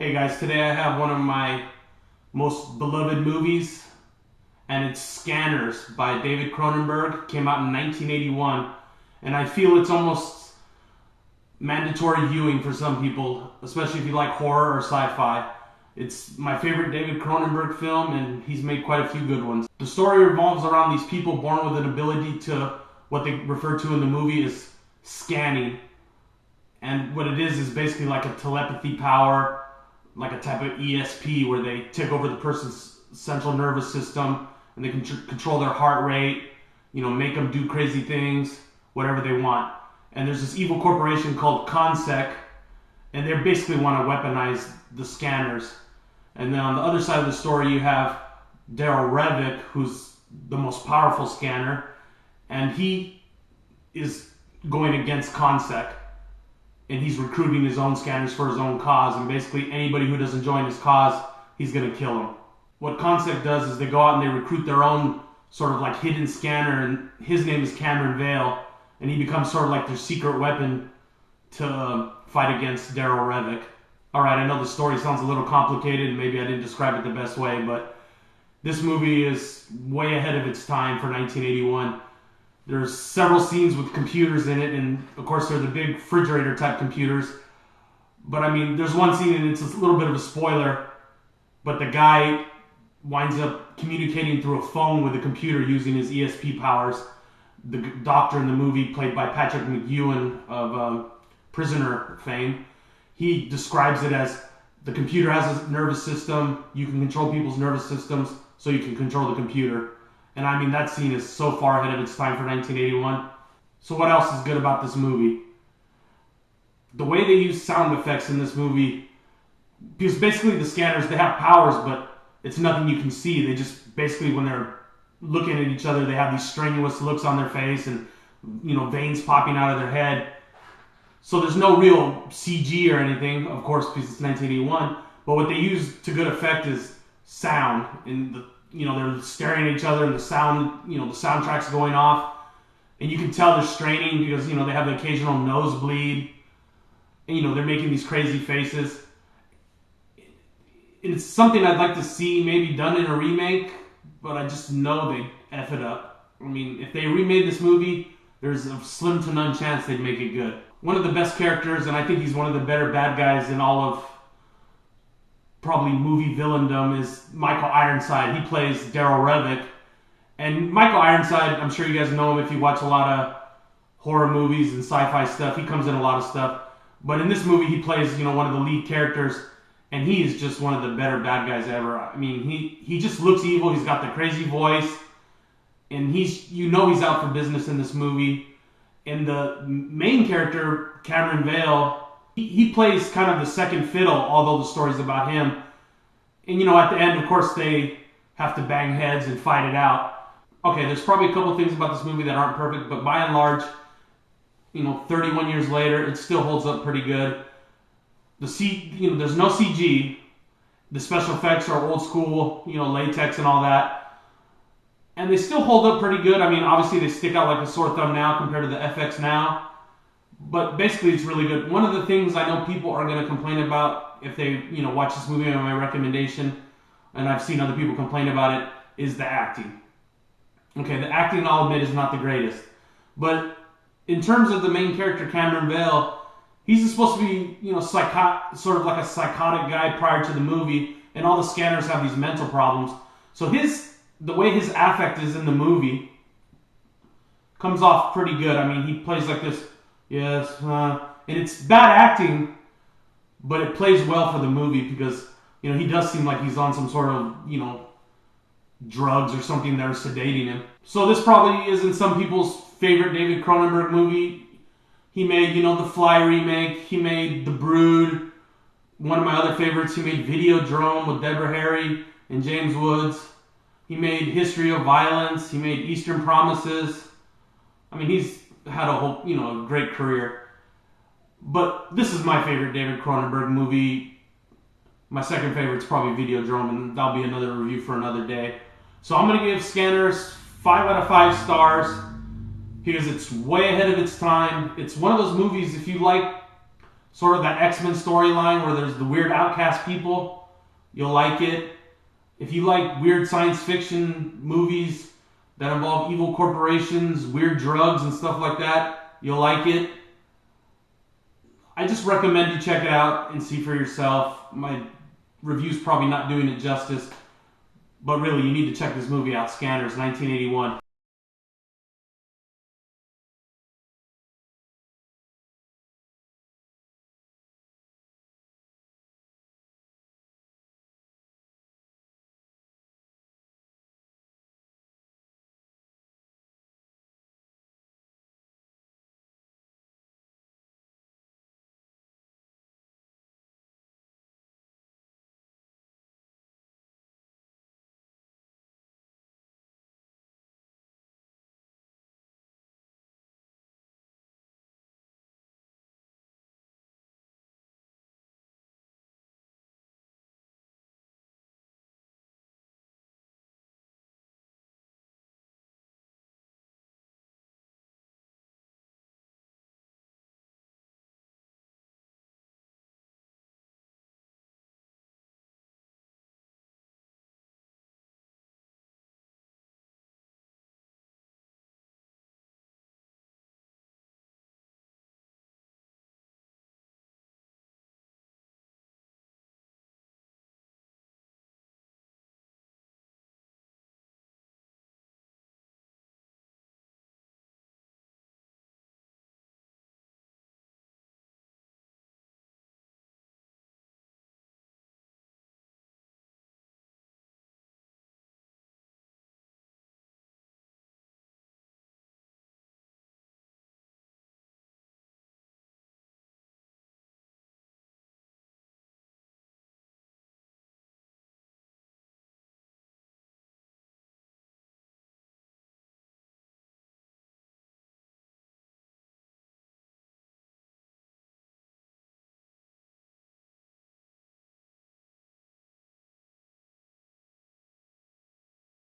Hey guys, today I have one of my most beloved movies, and it's Scanners by David Cronenberg. Came out in 1981, and I feel it's almost mandatory viewing for some people, especially if you like horror or sci-fi. It's my favorite David Cronenberg film, and he's made quite a few good ones. The story revolves around these people born with an ability to, what they refer to in the movie as scanning. And what it is basically like a telepathy power, like a type of ESP where they take over the person's central nervous system and they can control their heart rate, make them do crazy things, whatever they want. And there's this evil corporation called Consec, and they basically want to weaponize the scanners. And then on the other side of the story, you have Daryl Revick, who's the most powerful scanner, and he is going against Consec. And he's recruiting his own scanners for his own cause, and basically anybody who doesn't join his cause, he's going to kill him. What Concept does is they go out and they recruit their own sort of like hidden scanner, and his name is Cameron Vale, and he becomes sort of like their secret weapon to fight against Daryl Revick. Alright, I know the story sounds a little complicated, and maybe I didn't describe it the best way, but this movie is way ahead of its time for 1981. There's several scenes with computers in it, and of course they're the big refrigerator type computers. But I mean, there's one scene, and it's a little bit of a spoiler, but the guy winds up communicating through a phone with a computer using his ESP powers. The doctor in the movie, played by Patrick McGowan of Prisoner fame, he describes it as the computer has a nervous system, you can control people's nervous systems, so you can control the computer. And I mean, that scene is so far ahead of its time for 1981. So what else is good about this movie? The way they use sound effects in this movie, because basically the scanners, they have powers, but it's nothing you can see. They just, basically when they're looking at each other, they have these strenuous looks on their face and, veins popping out of their head. So there's no real CG or anything, of course, because it's 1981. But what they use to good effect is sound, and they're staring at each other, and the sound, the soundtrack's going off, and you can tell they're straining because, they have the occasional nosebleed, and, they're making these crazy faces. It's something I'd like to see maybe done in a remake, but I just know they'd F it up. I mean, if they remade this movie, there's a slim to none chance they'd make it good. One of the best characters, and I think he's one of the better bad guys in all of probably movie villaindom, is Michael Ironside. He plays Daryl Revick. And Michael Ironside, I'm sure you guys know him if you watch a lot of horror movies and sci-fi stuff. He comes in a lot of stuff. But in this movie, he plays, one of the lead characters, and he is just one of the better bad guys ever. I mean, he just looks evil. He's got the crazy voice, and he's out for business in this movie. And the main character, Cameron Vale, he plays kind of the second fiddle, although the story's about him. And, at the end, of course, they have to bang heads and fight it out. Okay, there's probably a couple things about this movie that aren't perfect, but by and large, 31 years later, it still holds up pretty good. There's no CG. The special effects are old school, latex and all that. And they still hold up pretty good. I mean, obviously they stick out like a sore thumb now compared to the FX now. But basically, it's really good. One of the things I know people are going to complain about if they, watch this movie on my recommendation, and I've seen other people complain about it, is the acting. Okay, the acting, I'll admit, is not the greatest. But in terms of the main character, Cameron Vale, he's supposed to be, sort of like a psychotic guy prior to the movie, and all the scanners have these mental problems. So the way his affect is in the movie comes off pretty good. I mean, he plays like this, yes, and it's bad acting, but it plays well for the movie because, he does seem like he's on some sort of, drugs or something that are sedating him. So this probably isn't some people's favorite David Cronenberg movie. He made, the Fly remake. He made The Brood. One of my other favorites, he made Videodrome with Deborah Harry and James Woods. He made History of Violence. He made Eastern Promises. I mean, he's had a whole, a great career. But this is my favorite David Cronenberg movie. My second favorite is probably Videodrome, and that'll be another review for another day. So I'm going to give Scanners 5 out of 5 stars because it's way ahead of its time. It's one of those movies, if you like sort of that X-Men storyline where there's the weird outcast people, you'll like it. If you like weird science fiction movies that involve evil corporations, weird drugs and stuff like that, you'll like it. I just recommend you check it out and see for yourself. My review's probably not doing it justice, but really you need to check this movie out, Scanners, 1981.